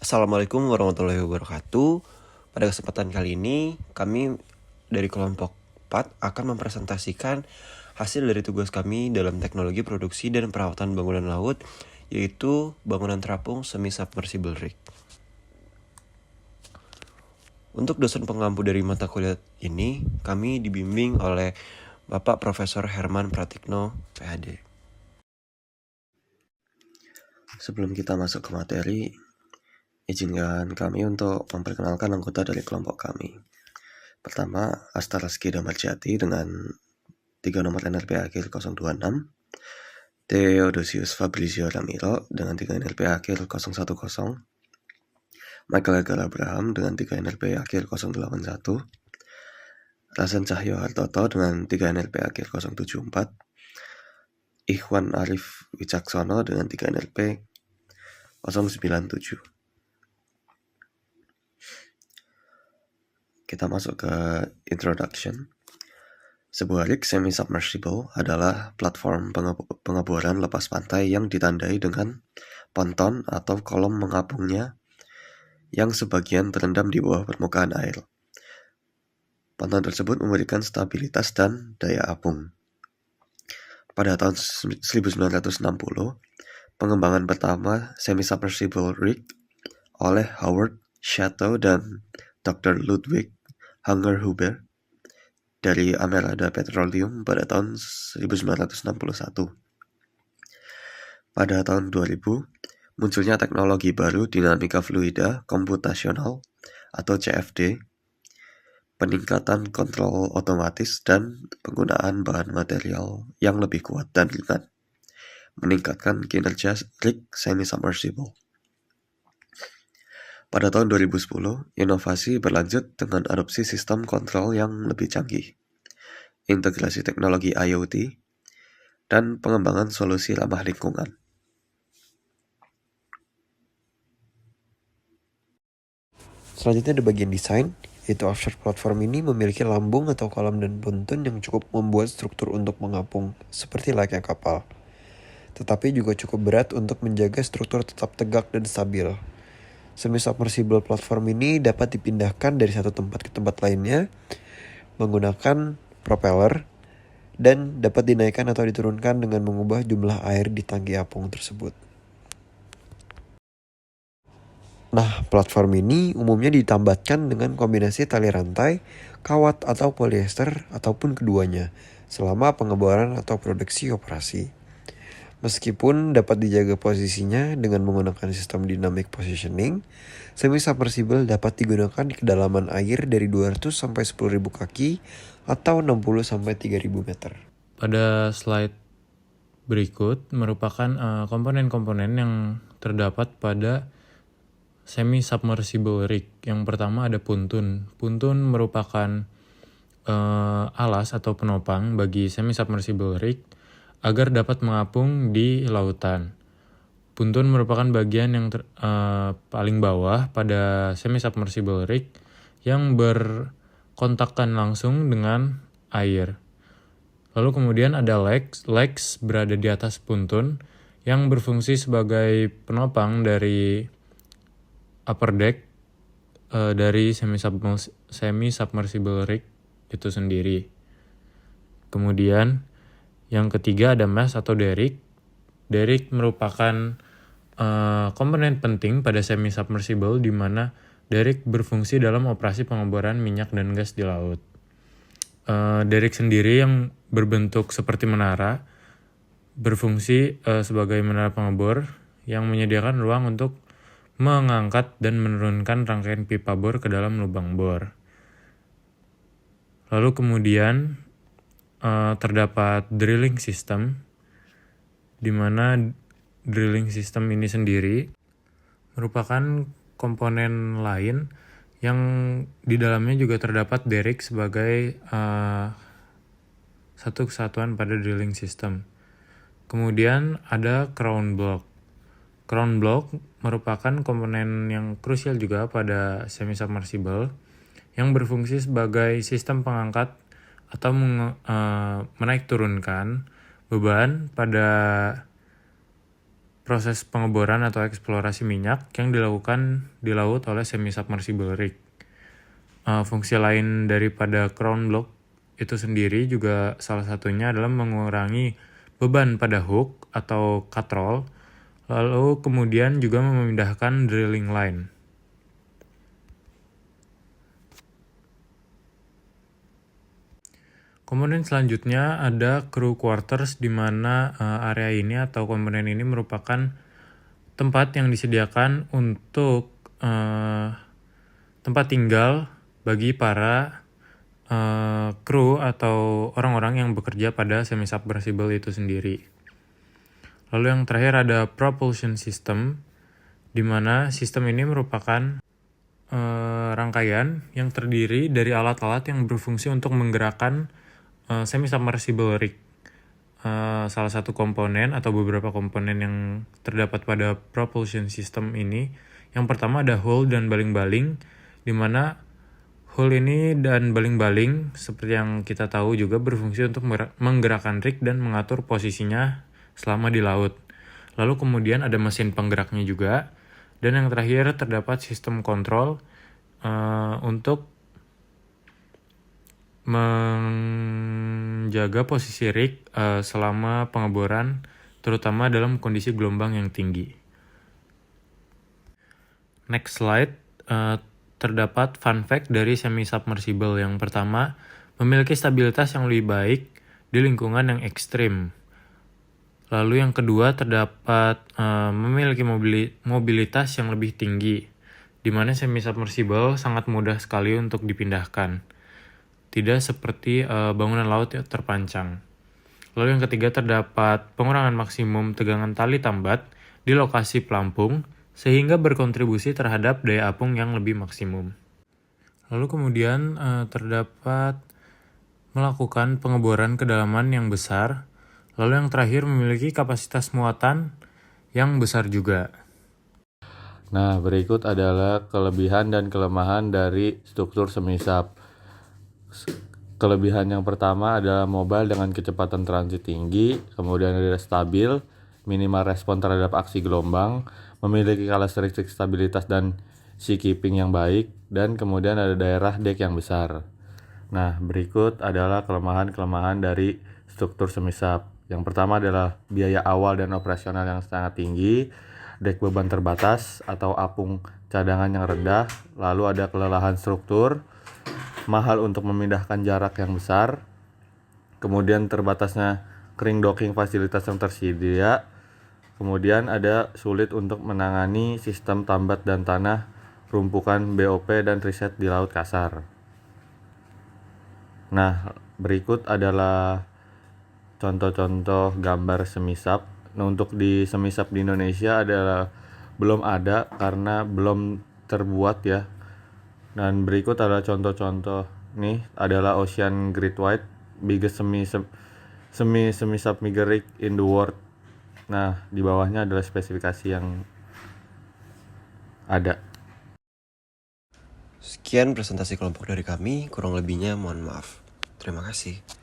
Assalamualaikum warahmatullahi wabarakatuh. Pada kesempatan kali ini, kami dari kelompok 4 akan mempresentasikan hasil dari tugas kami dalam teknologi produksi dan perawatan bangunan laut, yaitu bangunan terapung semi-submersible rig. Untuk dosen pengampu dari mata kuliah ini, kami dibimbing oleh Bapak Profesor Herman Pratikno, PhD. Sebelum kita masuk ke materi, izinkan kami untuk memperkenalkan anggota dari kelompok kami. Pertama, Asta Rizky Damarjati dengan 3 nomor NRP akhir 026, Theodosius Fabrizio Ramiro dengan 3 NRP akhir 010, Michael Edgar Abraham dengan 3 NRP akhir 081, Rasen Cahyo Hartoto dengan 3 NRP akhir 074, Ikhwan Arif Wicaksono dengan 3 NRP 097. Kita masuk ke introduction. Sebuah rig semi-submersible adalah platform pengeboran lepas pantai yang ditandai dengan ponton atau kolom mengapungnya yang sebagian terendam di bawah permukaan air. Ponton tersebut memberikan stabilitas dan daya apung. Pada tahun 1960, pengembangan pertama semi-submersible rig oleh Howard Chateau dan Dr. Ludwig Hangerhuber dari Amerada Petroleum pada tahun 1961. Pada tahun 2000, munculnya teknologi baru dinamika fluida komputasional atau CFD, peningkatan kontrol otomatis dan penggunaan bahan material yang lebih kuat dan ringan, meningkatkan kinerja rig semi-submersible. Pada tahun 2010, inovasi berlanjut dengan adopsi sistem kontrol yang lebih canggih, integrasi teknologi IoT, dan pengembangan solusi ramah lingkungan. Selanjutnya ada bagian desain, yaitu offshore platform ini memiliki lambung atau kolam dan ponton yang cukup membuat struktur untuk mengapung, seperti layaknya kapal. Tetapi juga cukup berat untuk menjaga struktur tetap tegak dan stabil. Semi-submersible platform ini dapat dipindahkan dari satu tempat ke tempat lainnya menggunakan propeller dan dapat dinaikkan atau diturunkan dengan mengubah jumlah air di tangki apung tersebut. Nah, platform ini umumnya ditambatkan dengan kombinasi tali rantai, kawat atau polyester ataupun keduanya selama pengeboran atau produksi operasi. Meskipun dapat dijaga posisinya dengan menggunakan sistem dynamic positioning, semi-submersible dapat digunakan di kedalaman air dari 200 sampai 10.000 kaki atau 60 sampai 3.000 meter. Pada slide berikut merupakan komponen-komponen yang terdapat pada semi-submersible rig. Yang pertama ada puntun. Puntun merupakan alas atau penopang bagi semi-submersible rig agar dapat mengapung di lautan. Puntun merupakan bagian yang paling bawah pada semi-submersible rig yang berkontakkan langsung dengan air. Lalu kemudian ada legs. Legs berada di atas puntun yang berfungsi sebagai penopang dari upper deck dari semi-submersible rig itu sendiri. Kemudian yang ketiga ada mast atau derrick. Derrick merupakan komponen penting pada semi-submersible di mana derrick berfungsi dalam operasi pengeboran minyak dan gas di laut. Derrick sendiri yang berbentuk seperti menara berfungsi sebagai menara pengebor yang menyediakan ruang untuk mengangkat dan menurunkan rangkaian pipa bor ke dalam lubang bor. Lalu kemudian terdapat drilling system, di mana drilling system ini sendiri merupakan komponen lain yang di dalamnya juga terdapat derrick sebagai satu kesatuan pada drilling system. Kemudian ada crown block. Crown block merupakan komponen yang krusial juga pada semi-submersible yang berfungsi sebagai sistem pengangkat atau menaik turunkan beban pada proses pengeboran atau eksplorasi minyak yang dilakukan di laut oleh semi-submersible rig. Fungsi lain daripada crown block itu sendiri juga salah satunya adalah mengurangi beban pada hook atau katrol, lalu kemudian juga memindahkan drilling line. Komponen selanjutnya ada crew quarters, di mana area ini atau komponen ini merupakan tempat yang disediakan untuk tempat tinggal bagi para kru atau orang-orang yang bekerja pada semi-submersible itu sendiri. Lalu yang terakhir ada propulsion system, di mana sistem ini merupakan rangkaian yang terdiri dari alat-alat yang berfungsi untuk menggerakkan semi-submersible rig. Salah satu komponen atau beberapa komponen yang terdapat pada propulsion system ini, yang pertama ada hull dan baling-baling, di mana hull ini dan baling-baling seperti yang kita tahu juga berfungsi untuk menggerakkan rig dan mengatur posisinya selama di laut. Lalu kemudian ada mesin penggeraknya juga, dan yang terakhir terdapat sistem kontrol untuk menjaga posisi rig selama pengeboran, terutama dalam kondisi gelombang yang tinggi. Next slide, terdapat fun fact dari semi-submersible. Yang pertama, memiliki stabilitas yang lebih baik di lingkungan yang ekstrim. Lalu yang kedua, terdapat memiliki mobilitas yang lebih tinggi, di mana semi-submersible sangat mudah sekali untuk dipindahkan. Tidak seperti bangunan laut yang terpancang. Lalu yang ketiga, terdapat pengurangan maksimum tegangan tali tambat di lokasi pelampung, sehingga berkontribusi terhadap daya apung yang lebih maksimum. Lalu kemudian terdapat melakukan pengeboran kedalaman yang besar. Lalu yang terakhir memiliki kapasitas muatan yang besar juga. Nah, berikut adalah kelebihan dan kelemahan dari struktur semi-sub. Kelebihan yang pertama adalah mobile dengan kecepatan transit tinggi, kemudian ada stabil, minimal respon terhadap aksi gelombang, memiliki karakteristik stabilitas dan seakeeping yang baik, dan kemudian ada daerah dek yang besar. Nah, berikut adalah kelemahan-kelemahan dari struktur semi-sub. Yang pertama adalah biaya awal dan operasional yang sangat tinggi, dek beban terbatas atau apung cadangan yang rendah, lalu ada kelelahan struktur, mahal untuk memindahkan jarak yang besar, kemudian terbatasnya kering docking fasilitas yang tersedia, kemudian ada sulit untuk menangani sistem tambat dan tanah, rumpukan BOP dan riset di laut kasar. Nah, berikut adalah contoh-contoh gambar semi-sub. Nah, untuk di semi-sub di Indonesia adalah belum ada karena belum terbuat ya. Dan berikut adalah contoh-contoh. Nih adalah Ocean Great White, biggest semi-submersible rig in the world. Nah, di bawahnya adalah spesifikasi yang ada. Sekian presentasi kelompok dari kami, kurang lebihnya mohon maaf. Terima kasih.